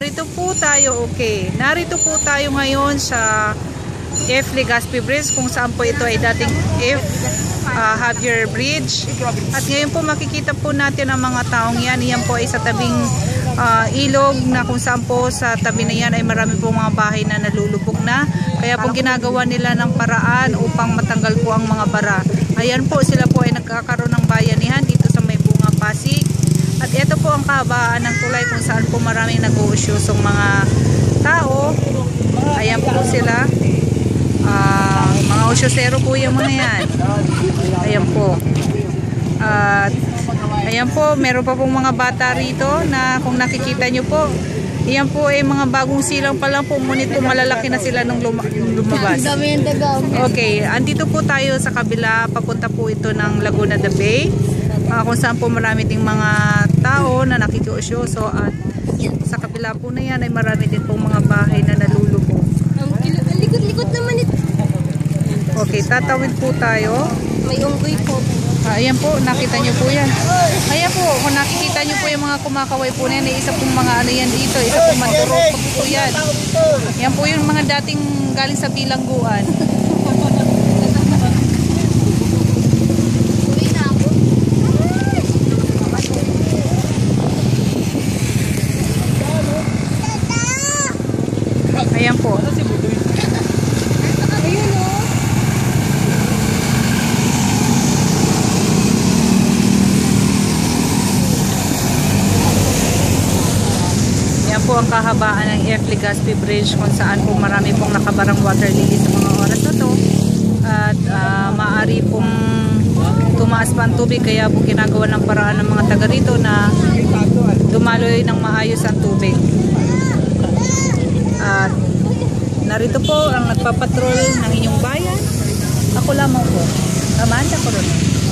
Narito po tayo, narito po tayo ngayon sa F. Legazpi Bridge, kung saan po ito ay dating F. Javier Bridge. At ngayon po makikita po natin ang mga taong yan. Yan po ay sa tabing ilog, na kung saan po sa tabi na yan ay marami po mga bahay na nalulubog na. Kaya po ginagawa nila ng paraan upang matanggal po ang mga bara. Ayan po, sila po ay nagkakaroon ng bayanihan dito sa may bunga Pasig. At ito po ang kahabaan ng tulay kung saan po maraming nag-uusyosong mga tao. Ayan po sila. Mga usyosero po yung mga yan. Ayan po. Ayan po, meron pa pong mga bata rito na kung nakikita nyo po, ayan po ay mga bagong silang pa lang po, ngunit po malalaki na sila nung lumabas. Okay, andito po tayo sa kabila, papunta po ito ng Laguna de Bay. Kung saan po marami ding mga tao na nakikiusyoso, at sa kabila po na yan ay marami din pong mga bahay na nalulubog. Ang likod-likod naman ito. Okay, tatawid po tayo. May unggoy po. Ayan po, nakita nyo po yan. Ayan po, kung nakikita nyo po yung mga kumakaway po na yan, isa pong mga ano yan dito, isa pong mandurok po yan. Yan po yung mga dating galing sa bilangguan. Ayan po. Yan po ang kahabaan ng F. Legazpi Bridge, kung saan po marami pong nakabarang water lily sa mga oras na to. At maaari pong tumaas pa ang tubig, kaya po ginagawa ng paraan ng mga taga rito na dumaloy ng maayos ang tubig. At narito po ang nagpapatrol ng inyong bayan. Ako lamang po. Amanda Coronel.